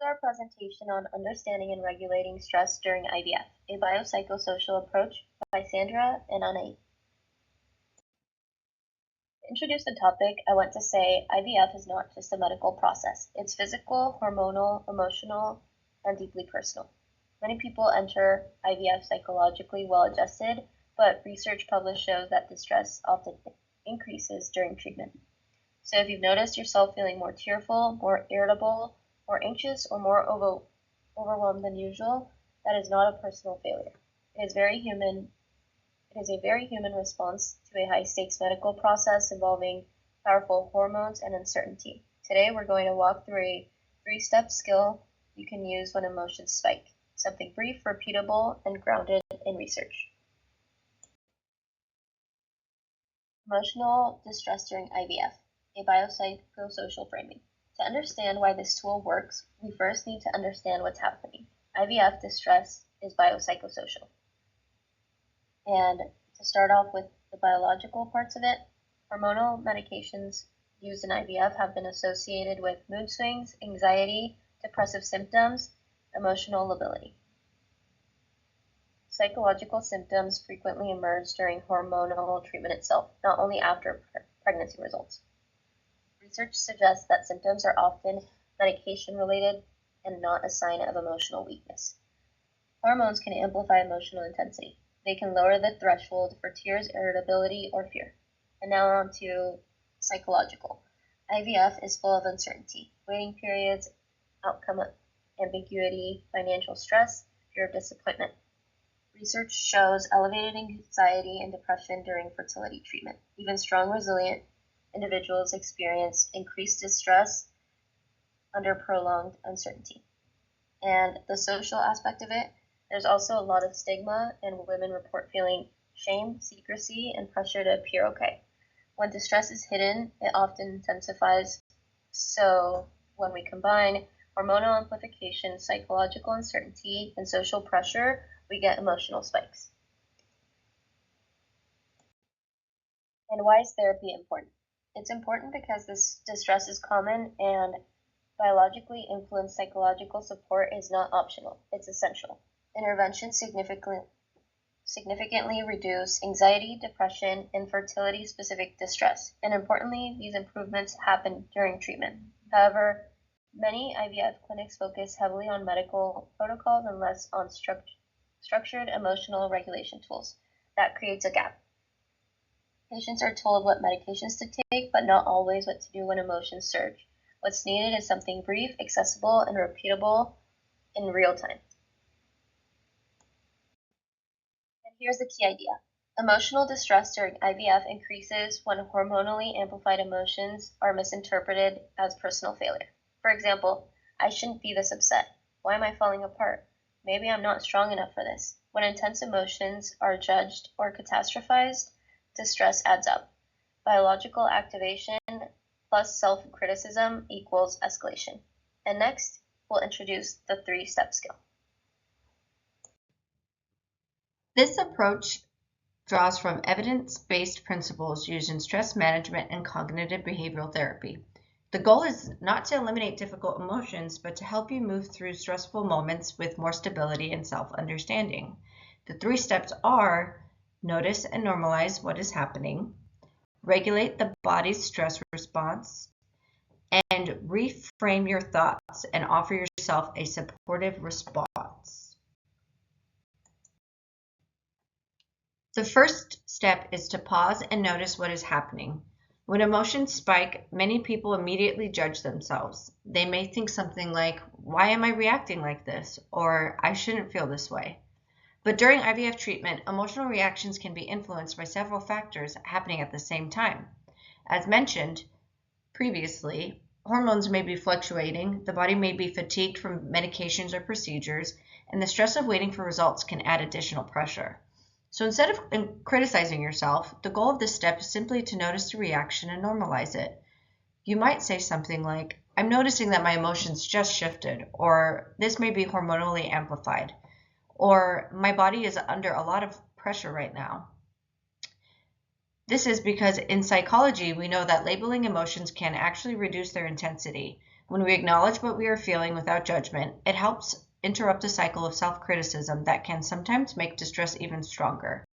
This is our presentation on understanding and regulating stress during IVF, a biopsychosocial approach by Sandra and Anai. To introduce the topic, I want to say IVF is not just a medical process. It's physical, hormonal, emotional, and deeply personal. Many people enter IVF psychologically well-adjusted, but research published shows that distress often increases during treatment. So if you've noticed yourself feeling more tearful, more irritable, more anxious, or more overwhelmed than usual, that is not a personal failure. It is a very human response to a high-stakes medical process involving powerful hormones and uncertainty. Today we're going to walk through a 3-step skill you can use when emotions spike, something brief, repeatable, and grounded in research. Emotional distress during IVF, a biopsychosocial framing. To understand why this tool works, we first need to understand what's happening. IVF distress is biopsychosocial. And to start off with the biological parts of it, hormonal medications used in IVF have been associated with mood swings, anxiety, depressive symptoms, emotional lability. Psychological symptoms frequently emerge during hormonal treatment itself, not only after pregnancy results. Research suggests that symptoms are often medication-related and not a sign of emotional weakness. Hormones can amplify emotional intensity. They can lower the threshold for tears, irritability, or fear. And now on to psychological. IVF is full of uncertainty, waiting periods, outcome ambiguity, financial stress, fear of disappointment. Research shows elevated anxiety and depression during fertility treatment. Even strong, resilient individuals experience increased distress under prolonged uncertainty. And the social aspect of it, there's also a lot of stigma, and women report feeling shame, secrecy, and pressure to appear okay. When distress is hidden, it often intensifies. So when we combine hormonal amplification, psychological uncertainty, and social pressure, we get emotional spikes. And why is therapy important? It's important because this distress is common, and biologically influenced psychological support is not optional, it's essential. Interventions significantly reduce anxiety, depression, and fertility-specific distress, and importantly, these improvements happen during treatment. However, many IVF clinics focus heavily on medical protocols and less on structured emotional regulation tools. That creates a gap. Patients are told what medications to take, but not always what to do when emotions surge. What's needed is something brief, accessible, and repeatable in real time. And here's the key idea. Emotional distress during IVF increases when hormonally amplified emotions are misinterpreted as personal failure. For example, I shouldn't be this upset. Why am I falling apart? Maybe I'm not strong enough for this. When intense emotions are judged or catastrophized, distress adds up. Biological activation plus self-criticism equals escalation. And next, we'll introduce the 3-step skill. This approach draws from evidence-based principles used in stress management and cognitive behavioral therapy. The goal is not to eliminate difficult emotions, but to help you move through stressful moments with more stability and self-understanding. The 3 steps are: notice and normalize what is happening, regulate the body's stress response, and reframe your thoughts and offer yourself a supportive response. The first step is to pause and notice what is happening. When emotions spike, many people immediately judge themselves. They may think something like, "Why am I reacting like this?" or "I shouldn't feel this way." But during IVF treatment, emotional reactions can be influenced by several factors happening at the same time. As mentioned previously, hormones may be fluctuating, the body may be fatigued from medications or procedures, and the stress of waiting for results can add additional pressure. So instead of criticizing yourself, the goal of this step is simply to notice the reaction and normalize it. You might say something like, "I'm noticing that my emotions just shifted," or "This may be hormonally amplified," or "My body is under a lot of pressure right now." This is because in psychology, we know that labeling emotions can actually reduce their intensity. When we acknowledge what we are feeling without judgment, it helps interrupt a cycle of self-criticism that can sometimes make distress even stronger.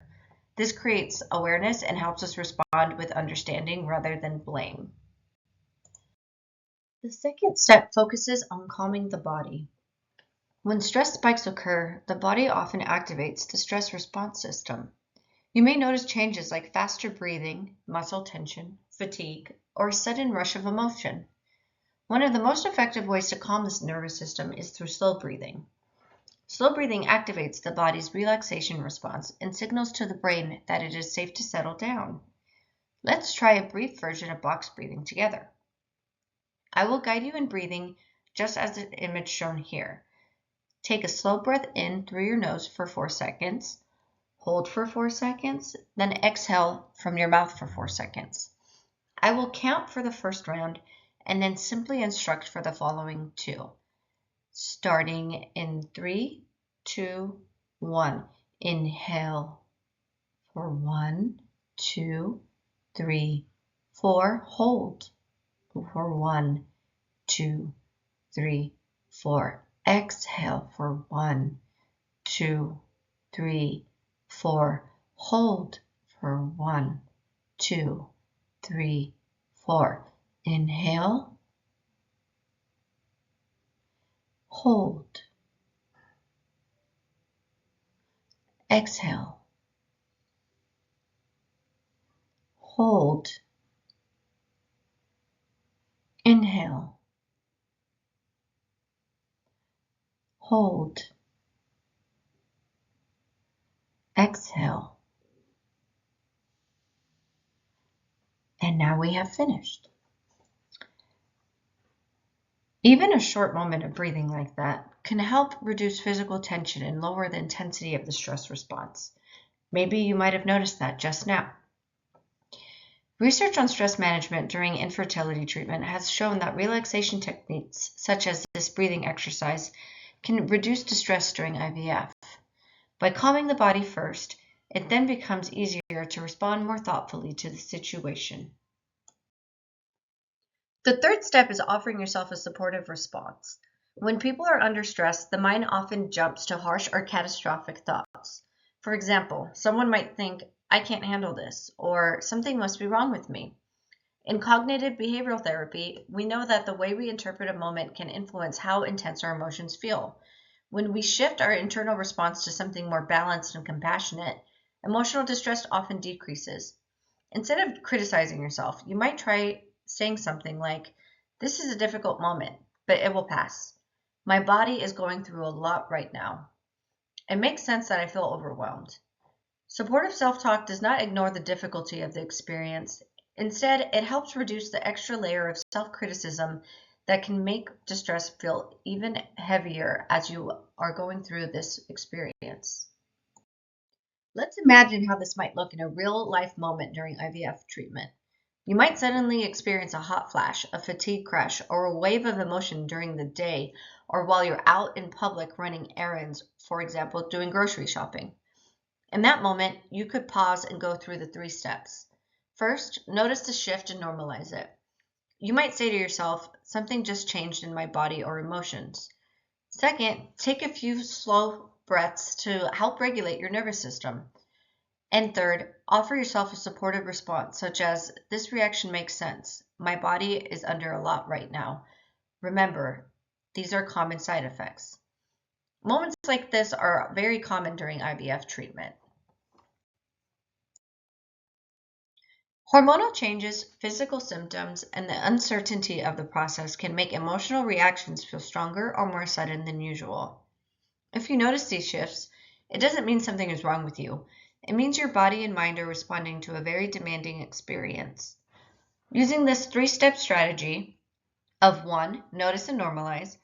This creates awareness and helps us respond with understanding rather than blame. The second step focuses on calming the body. When stress spikes occur, the body often activates the stress response system. You may notice changes like faster breathing, muscle tension, fatigue, or a sudden rush of emotion. One of the most effective ways to calm this nervous system is through slow breathing. Slow breathing activates the body's relaxation response and signals to the brain that it is safe to settle down. Let's try a brief version of box breathing together. I will guide you in breathing just as the image shown here. Take a slow breath in through your nose for 4 seconds, hold for 4 seconds, then exhale from your mouth for 4 seconds. I will count for the first round and then simply instruct for the following 2. Starting in 3, 2, 1. Inhale for 1, 2, 3, 4. Hold for 1, 2, 3, 4. Exhale for 1, 2, 3, 4. Hold for 1, 2, 3, 4. Inhale. Hold. Exhale. Hold. Inhale. Hold. Exhale. And now we have finished. Even a short moment of breathing like that can help reduce physical tension and lower the intensity of the stress response. Maybe you might have noticed that just now. Research on stress management during infertility treatment has shown that relaxation techniques, such as this breathing exercise, can reduce distress during IVF. By calming the body first, it then becomes easier to respond more thoughtfully to the situation. The third step is offering yourself a supportive response. When people are under stress, the mind often jumps to harsh or catastrophic thoughts. For example, someone might think, I can't handle this, or something must be wrong with me. In cognitive behavioral therapy, we know that the way we interpret a moment can influence how intense our emotions feel. When we shift our internal response to something more balanced and compassionate, emotional distress often decreases. Instead of criticizing yourself, you might try saying something like, this is a difficult moment, but it will pass. My body is going through a lot right now. It makes sense that I feel overwhelmed. Supportive self-talk does not ignore the difficulty of the experience. Instead, it helps reduce the extra layer of self-criticism that can make distress feel even heavier as you are going through this experience. Let's imagine how this might look in a real-life moment during IVF treatment. You might suddenly experience a hot flash, a fatigue crash, or a wave of emotion during the day or while you're out in public running errands, for example, doing grocery shopping. In that moment, you could pause and go through the 3 steps. First, notice the shift and normalize it. You might say to yourself, something just changed in my body or emotions. Second, take a few slow breaths to help regulate your nervous system. And third, offer yourself a supportive response, such as, this reaction makes sense. My body is under a lot right now. Remember, these are common side effects. Moments like this are very common during IVF treatment. Hormonal changes, physical symptoms, and the uncertainty of the process can make emotional reactions feel stronger or more sudden than usual. If you notice these shifts, it doesn't mean something is wrong with you. It means your body and mind are responding to a very demanding experience. Using this 3-step strategy of 1, notice and normalize,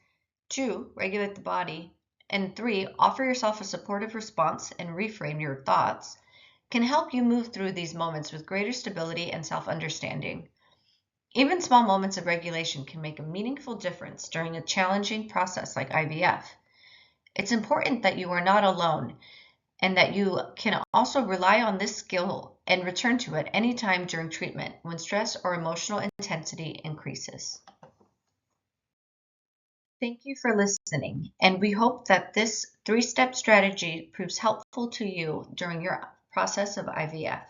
2, regulate the body, and 3, offer yourself a supportive response and reframe your thoughts, can help you move through these moments with greater stability and self-understanding. Even small moments of regulation can make a meaningful difference during a challenging process like IVF. It's important that you are not alone and that you can also rely on this skill and return to it anytime during treatment when stress or emotional intensity increases. Thank you for listening, and we hope that this 3-step strategy proves helpful to you during your process of IVF.